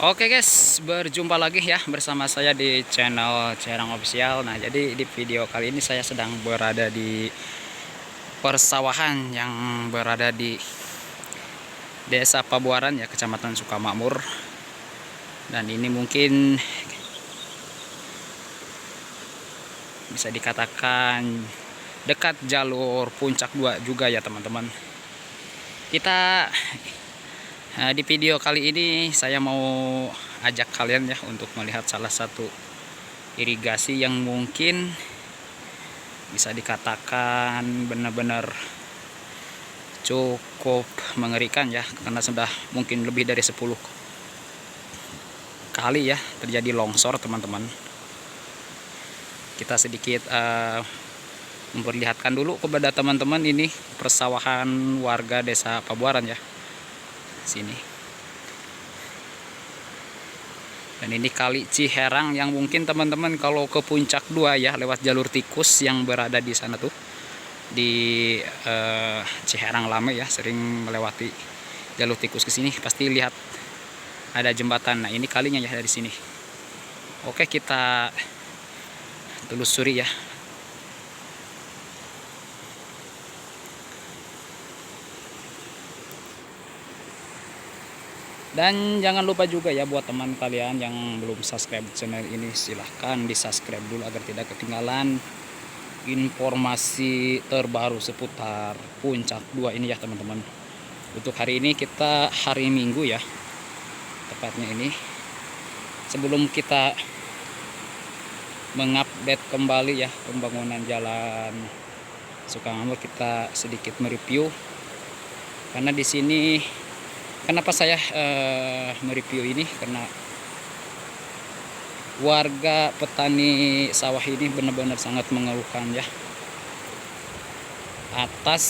Oke guys, berjumpa lagi ya bersama saya di channel Ciherang Official. Nah, jadi di video kali ini saya sedang berada di persawahan yang berada di Desa Pabuaran ya, Kecamatan Sukamakmur. Dan ini mungkin bisa dikatakan dekat jalur Puncak 2 juga ya teman-teman. Di video kali ini saya mau ajak kalian ya untuk melihat salah satu irigasi yang mungkin bisa dikatakan benar-benar cukup mengerikan ya, karena sudah mungkin lebih dari 10 kali ya terjadi longsor teman-teman. Kita sedikit memperlihatkan dulu kepada teman-teman ini persawahan warga Desa Pabuaran ya, sini. Dan ini kali Ciherang yang mungkin teman-teman kalau ke Puncak 2 ya lewat jalur tikus yang berada di sana tuh di Ciherang Lame ya, sering melewati jalur tikus ke sini pasti lihat ada jembatan. Nah, ini kalinya ya dari sini. Oke, kita telusuri ya. Dan jangan lupa juga ya buat teman kalian yang belum subscribe channel ini, silahkan di subscribe dulu agar tidak ketinggalan informasi terbaru seputar Puncak 2 ini ya teman-teman. Untuk hari ini kita hari Minggu ya, tepatnya ini. Sebelum kita mengupdate kembali ya pembangunan jalan Sukamakmur, kita sedikit mereview. Karena di sini kenapa saya mereview ini, karena warga petani sawah ini benar-benar sangat mengeluhkan ya atas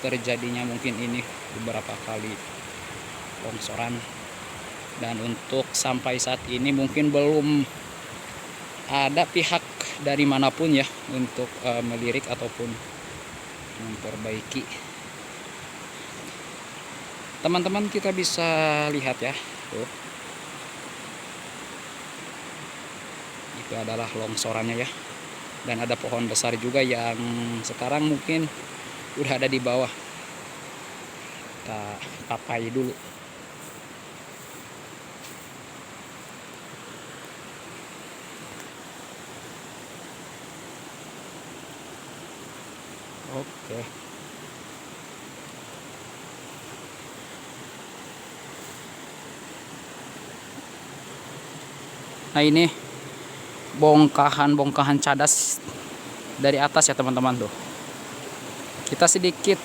terjadinya mungkin ini beberapa kali longsoran. Dan untuk sampai saat ini mungkin belum ada pihak dari manapun ya untuk melirik ataupun memperbaiki. Teman-teman, kita bisa lihat ya tuh, itu adalah longsorannya ya. Dan ada pohon besar juga yang sekarang mungkin udah ada di bawah. Kita tapai dulu. Oke. Nah, ini bongkahan cadas dari atas ya teman-teman tuh. Kita sedikit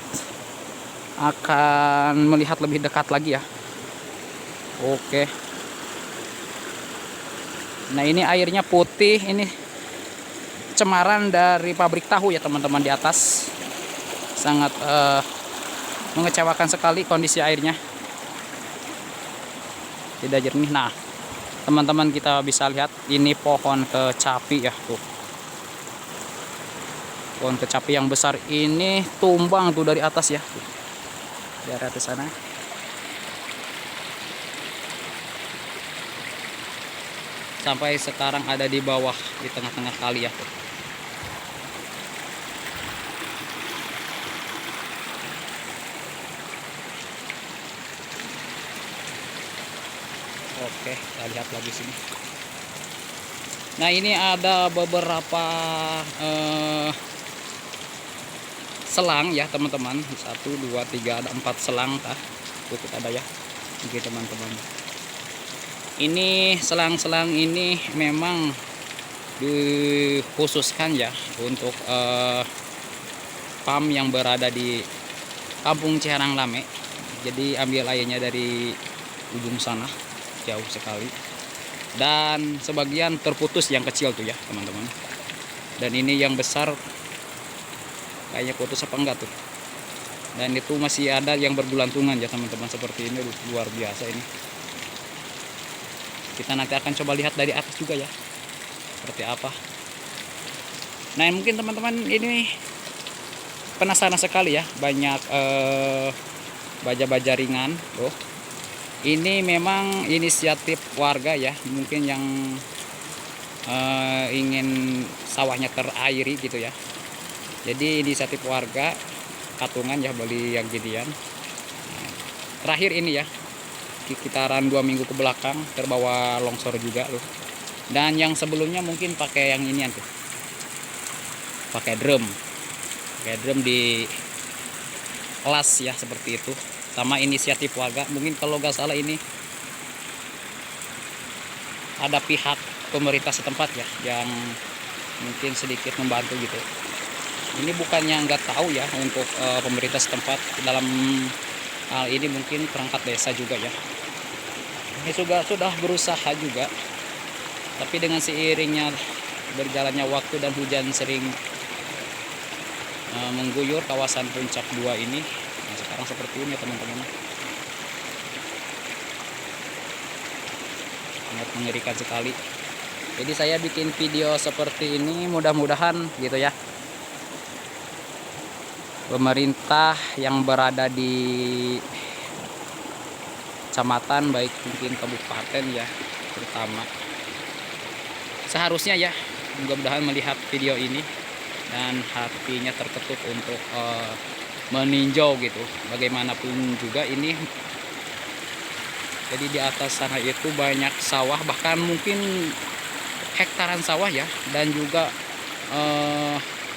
akan melihat lebih dekat lagi ya. Oke. Nah, ini airnya putih, ini cemaran dari pabrik tahu ya teman-teman di atas. Sangat mengecewakan sekali kondisi airnya. Tidak jernih. Nah, teman-teman kita bisa lihat ini pohon kecapi ya tuh. Pohon kecapi yang besar ini tumbang tuh dari atas ya. Tuh. Dari atas sana. Sampai sekarang ada di bawah di tengah-tengah kali ya tuh. Oke, kita lihat lagi sini. Nah, ini ada beberapa selang ya teman-teman. 1, 2, 3, ada 4 selang tah. Cukup ada ya. Oke teman-teman. Ini selang-selang ini memang dikhususkan ya untuk pam yang berada di Kampung Ciherang Lame. Jadi ambil airnya dari ujung sana, jauh sekali. Dan sebagian terputus yang kecil tuh ya teman-teman. Dan ini yang besar kayaknya putus apa enggak tuh. Dan itu masih ada yang bergelantungan ya teman-teman, seperti ini. Luar biasa ini. Kita nanti akan coba lihat dari atas juga ya seperti apa. Nah, mungkin teman-teman ini penasaran sekali ya, banyak baja-baja ringan loh Ini memang inisiatif warga ya, mungkin yang ingin sawahnya terairi gitu ya. Jadi inisiatif warga Katungan ya beli yang ginian. Terakhir ini ya, sekitaran 2 minggu ke belakang terbawa longsor juga loh. Dan yang sebelumnya mungkin pakai yang inian tuh, pakai drum di las ya seperti itu. Sama inisiatif warga, mungkin kalau nggak salah ini ada pihak pemerintah setempat ya yang mungkin sedikit membantu gitu. Ini bukannya nggak tahu ya untuk pemerintah setempat dalam hal ini, mungkin perangkat desa juga ya. Ini sudah berusaha juga, tapi dengan seiringnya berjalannya waktu dan hujan sering mengguyur kawasan Puncak 2 ini. Nah, sekarang seperti ini ya teman-teman. Sangat mengerikan sekali. Jadi saya bikin video seperti ini, mudah-mudahan gitu ya, pemerintah yang berada di kecamatan baik mungkin kabupaten ya terutama, seharusnya ya mudah-mudahan melihat video ini dan hatinya terketuk untuk meninjau gitu. Bagaimanapun juga ini, jadi di atas sana itu banyak sawah, bahkan mungkin hektaran sawah ya, dan juga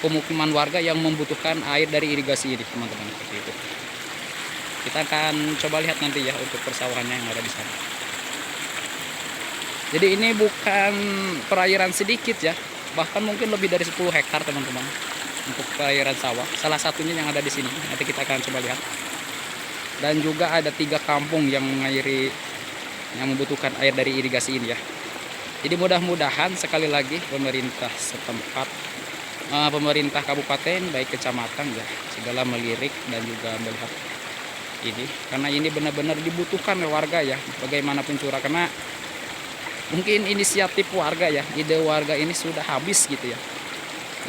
pemukiman warga yang membutuhkan air dari irigasi ini teman-teman, seperti itu. Kita akan coba lihat nanti ya untuk persawahannya yang ada di sana. Jadi ini bukan perairan sedikit ya, bahkan mungkin lebih dari 10 hektar teman-teman untuk perairan sawah. Salah satunya yang ada di sini, nanti kita akan coba lihat. Dan juga ada 3 kampung yang mengairi, yang membutuhkan air dari irigasi ini ya. Jadi mudah-mudahan sekali lagi pemerintah setempat, pemerintah kabupaten baik kecamatan ya, segala melirik dan juga melihat ini, karena ini benar-benar dibutuhkan oleh warga ya, bagaimanapun curah. Karena mungkin inisiatif warga ya, ide warga ini sudah habis gitu ya,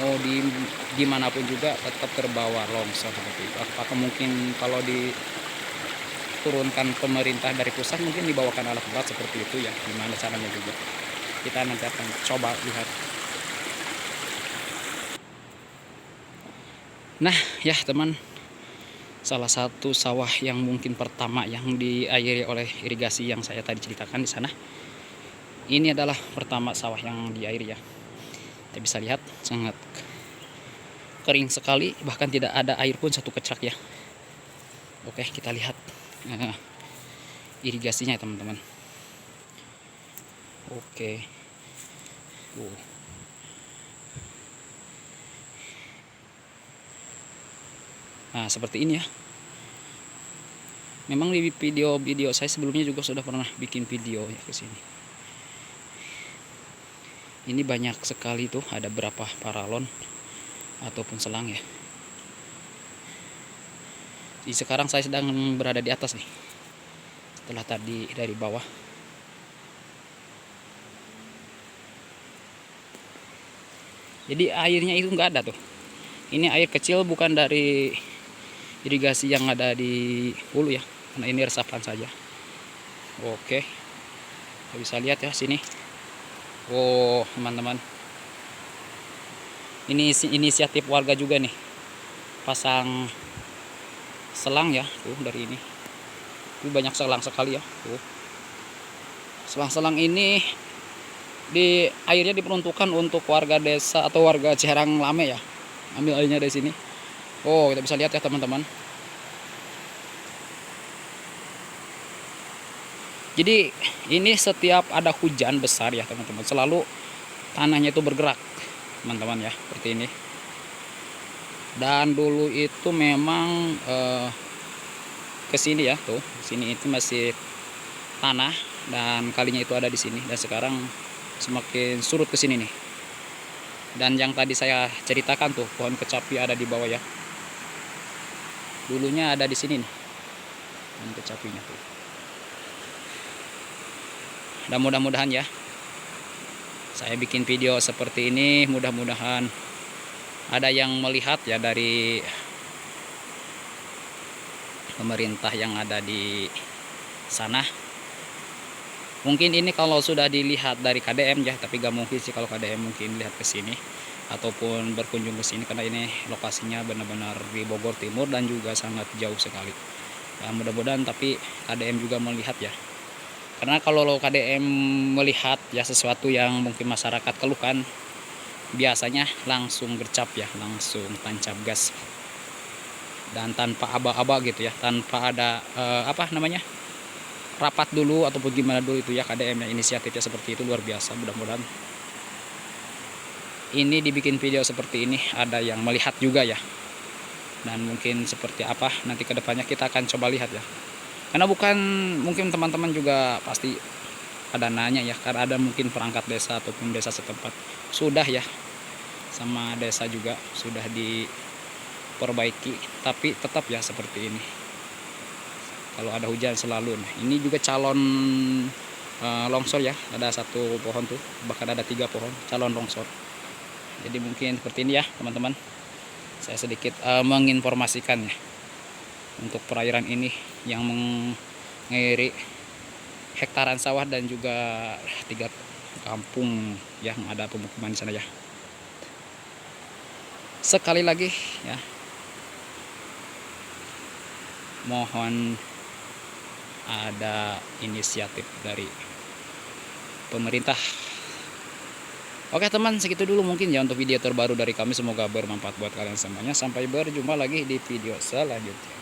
mau dimanapun juga tetap terbawa longsor seperti itu. Apakah mungkin kalau diturunkan pemerintah dari pusat mungkin dibawakan alat berat seperti itu ya, gimana caranya juga kita nanti akan coba lihat. Nah ya teman, salah satu sawah yang mungkin pertama yang diairi oleh irigasi yang saya tadi ceritakan di sana, ini adalah pertama sawah yang diairi ya. Kita bisa lihat sangat kering sekali, bahkan tidak ada air pun satu kecak ya. Oke, kita lihat irigasinya ya teman-teman. Oke. Nah seperti ini ya. Memang di video-video saya sebelumnya juga sudah pernah bikin video ya ke sini. Ini banyak sekali tuh, ada berapa paralon ataupun selang ya. Jadi sekarang saya sedang berada di atas nih, setelah tadi dari bawah. Jadi airnya itu nggak ada tuh. Ini air kecil, bukan dari irigasi yang ada di hulu ya, karena ini resapan saja. Oke, kita bisa lihat ya sini. Oh teman-teman, ini inisiatif warga juga nih, pasang selang ya tuh dari ini. Ini banyak selang sekali ya tuh. Selang-selang ini airnya diperuntukkan untuk warga desa atau warga Ciharang Lame ya, ambil airnya dari sini. Oh kita bisa lihat ya teman-teman. Jadi ini setiap ada hujan besar ya teman-teman, selalu tanahnya itu bergerak teman-teman ya, seperti ini. Dan dulu itu memang kesini ya tuh, sini itu masih tanah dan kalinya itu ada di sini, dan sekarang semakin surut ke sini nih. Dan yang tadi saya ceritakan tuh, pohon kecapi ada di bawah ya, dulunya ada di sini nih pohon kecapinya tuh. Dan mudah-mudahan ya, saya bikin video seperti ini, mudah-mudahan ada yang melihat ya dari pemerintah yang ada di sana. Mungkin ini kalau sudah dilihat dari KDM ya, tapi gak mungkin sih kalau KDM mungkin lihat ke sini ataupun berkunjung ke sini, karena ini lokasinya benar-benar di Bogor Timur dan juga sangat jauh sekali. Ya, mudah-mudahan tapi KDM juga melihat ya. Karena kalau KDM melihat ya sesuatu yang mungkin masyarakat keluhkan, biasanya langsung gercap ya, langsung tancap gas. Dan tanpa aba-aba gitu ya, tanpa ada rapat dulu ataupun gimana dulu itu ya KDM ya. Inisiatifnya seperti itu luar biasa. Mudah-mudahan ini dibikin video seperti ini ada yang melihat juga ya, dan mungkin seperti apa nanti kedepannya kita akan coba lihat ya. Karena mungkin teman-teman juga pasti ada nanya ya, karena ada mungkin perangkat desa ataupun desa setempat sudah ya, sama desa juga sudah diperbaiki, tapi tetap ya seperti ini. Kalau ada hujan selalu. Nah, ini juga calon longsor ya, ada satu pohon tuh, bahkan ada 3 pohon calon longsor. Jadi mungkin seperti ini ya teman-teman, saya sedikit menginformasikan ya untuk perairan ini yang mengairi hektaran sawah dan juga 3 kampung yang ada pemukiman di sana ya. Sekali lagi ya, mohon ada inisiatif dari pemerintah. Oke teman, segitu dulu mungkin ya untuk video terbaru dari kami. Semoga bermanfaat buat kalian semuanya. Sampai berjumpa lagi di video selanjutnya.